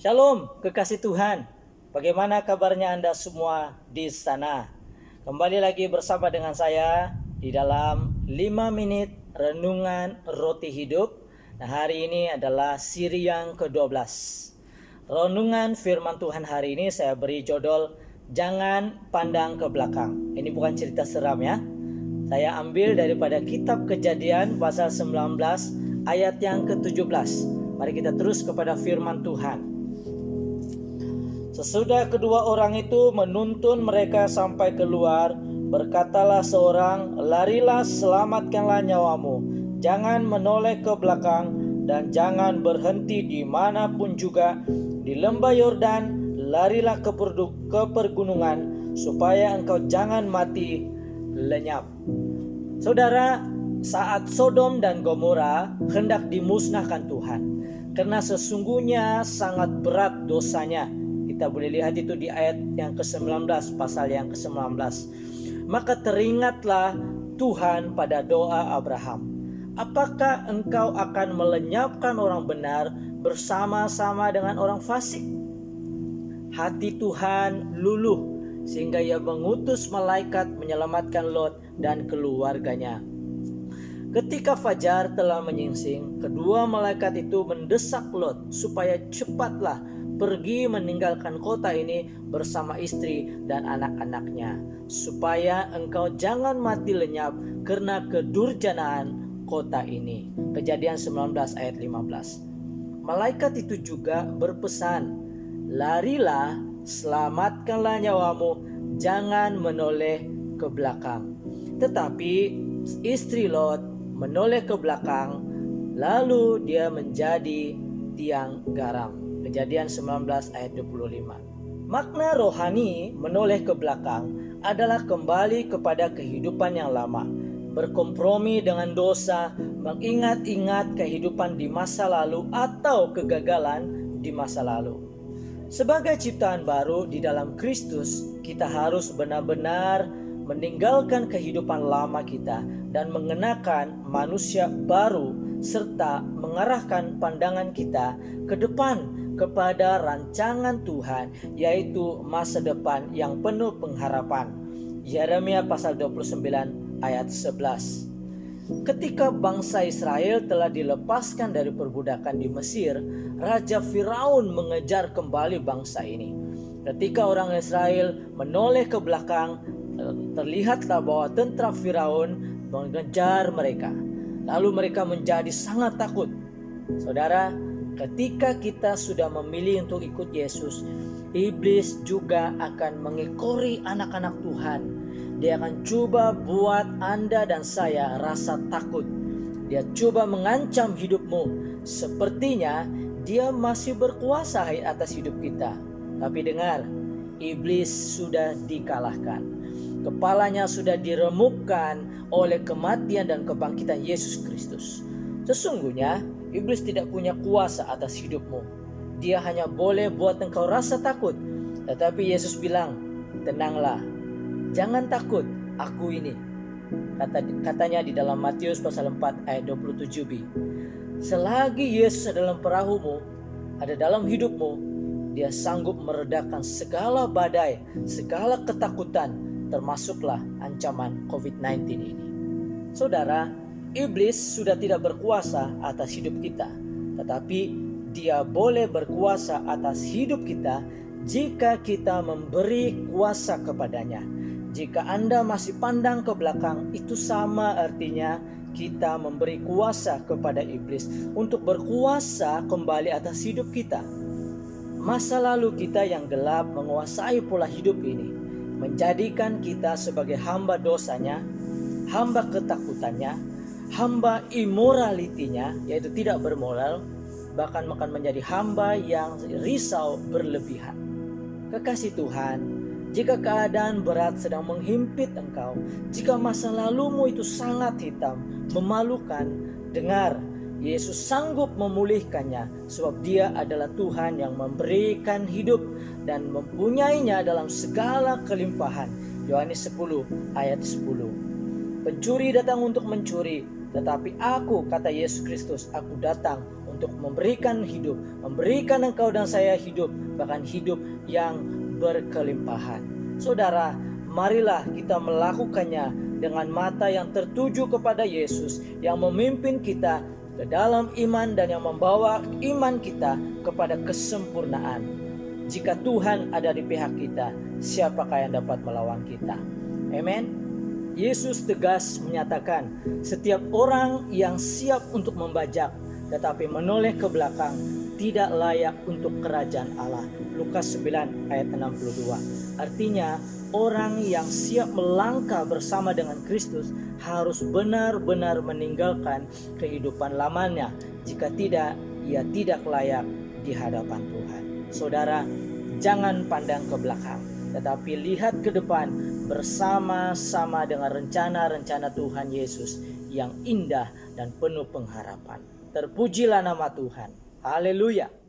Shalom, kekasih Tuhan. Bagaimana kabarnya Anda semua di sana? Kembali lagi bersama dengan saya di dalam 5 menit renungan roti hidup. Nah, hari ini adalah siri yang ke-12. Renungan firman Tuhan hari ini saya beri judul Jangan Pandang ke Belakang. Ini bukan cerita seram ya. Saya ambil daripada kitab Kejadian pasal 19 ayat yang ke-17. Mari kita terus kepada firman Tuhan. Sesudah kedua orang itu menuntun mereka sampai keluar, berkatalah seorang, "Larilah, selamatkanlah nyawamu. Jangan menoleh ke belakang dan jangan berhenti dimanapun juga. Di lembah Yordan, larilah ke pergunungan, supaya engkau jangan mati lenyap." Saudara, saat Sodom dan Gomora hendak dimusnahkan Tuhan, karena sesungguhnya sangat berat dosanya. Kita boleh lihat itu di ayat yang ke-19, pasal yang ke-19. Maka teringatlah Tuhan pada doa Abraham. Apakah engkau akan melenyapkan orang benar bersama-sama dengan orang fasik? Hati Tuhan luluh sehingga ia mengutus malaikat menyelamatkan Lot dan keluarganya. Ketika fajar telah menyingsing, kedua malaikat itu mendesak Lot supaya cepatlah pergi meninggalkan kota ini bersama istri dan anak-anaknya, supaya engkau jangan mati lenyap karena kedurjanaan kota ini. Kejadian 19 ayat 15. Malaikat itu juga berpesan, "Larilah, selamatkanlah nyawamu, jangan menoleh ke belakang." Tetapi istri Lot menoleh ke belakang, lalu dia menjadi tiang garam. Kejadian 19 ayat 25. Makna rohani menoleh ke belakang adalah kembali kepada kehidupan yang lama, berkompromi dengan dosa, mengingat-ingat kehidupan di masa lalu atau kegagalan di masa lalu. Sebagai ciptaan baru di dalam Kristus, kita harus benar-benar meninggalkan kehidupan lama kita dan mengenakan manusia baru, serta mengarahkan pandangan kita ke depan kepada rancangan Tuhan, yaitu masa depan yang penuh pengharapan. Yeremia pasal 29 ayat 11. Ketika bangsa Israel telah dilepaskan dari perbudakan di Mesir, Raja Firaun mengejar kembali bangsa ini. Ketika orang Israel menoleh ke belakang, terlihatlah bahwa tentara Firaun mengejar mereka. Lalu mereka menjadi sangat takut. Saudara, ketika kita sudah memilih untuk ikut Yesus, iblis juga akan mengekori anak-anak Tuhan. Dia akan coba buat Anda dan saya rasa takut. Dia coba mengancam hidupmu. Sepertinya dia masih berkuasa atas hidup kita. Tapi dengar, iblis sudah dikalahkan. Kepalanya sudah diremukkan oleh kematian dan kebangkitan Yesus Kristus. Sesungguhnya iblis tidak punya kuasa atas hidupmu. Dia hanya boleh buat engkau rasa takut. Tetapi Yesus bilang, "Tenanglah, jangan takut, aku ini." Katanya di dalam Matius pasal 4 ayat 27b. Selagi Yesus ada dalam perahumu, ada dalam hidupmu, dia sanggup meredakan segala badai, segala ketakutan, termasuklah ancaman COVID-19 ini. Saudara, iblis sudah tidak berkuasa atas hidup kita, tetapi dia boleh berkuasa atas hidup kita jika kita memberi kuasa kepadanya. Jika Anda masih pandang ke belakang, itu sama artinya kita memberi kuasa kepada iblis untuk berkuasa kembali atas hidup kita. Masa lalu kita yang gelap menguasai pola hidup ini, menjadikan kita sebagai hamba dosanya, hamba ketakutannya, hamba immorality-nya, yaitu tidak bermoral, bahkan akan menjadi hamba yang risau berlebihan. Kekasih Tuhan, jika keadaan berat sedang menghimpit engkau, jika masa lalumu itu sangat hitam, memalukan, dengar, Yesus sanggup memulihkannya, sebab Dia adalah Tuhan yang memberikan hidup dan mempunyainya dalam segala kelimpahan. Yohanes 10 ayat 10. Pencuri datang untuk mencuri, tetapi aku, kata Yesus Kristus, aku datang untuk memberikan hidup, memberikan engkau dan saya hidup, bahkan hidup yang berkelimpahan. Saudara, marilah kita melakukannya dengan mata yang tertuju kepada Yesus yang memimpin kita ke dalam iman dan yang membawa iman kita kepada kesempurnaan. Jika Tuhan ada di pihak kita, siapakah yang dapat melawan kita? Amen. Yesus tegas menyatakan, setiap orang yang siap untuk membajak tetapi menoleh ke belakang tidak layak untuk kerajaan Allah. Lukas 9 ayat 62. Artinya, orang yang siap melangkah bersama dengan Kristus harus benar-benar meninggalkan kehidupan lamanya. Jika tidak, ia tidak layak di hadapan Tuhan. Saudara, jangan pandang ke belakang, tetapi lihat ke depan bersama-sama dengan rencana-rencana Tuhan Yesus yang indah dan penuh pengharapan. Terpujilah nama Tuhan. Haleluya.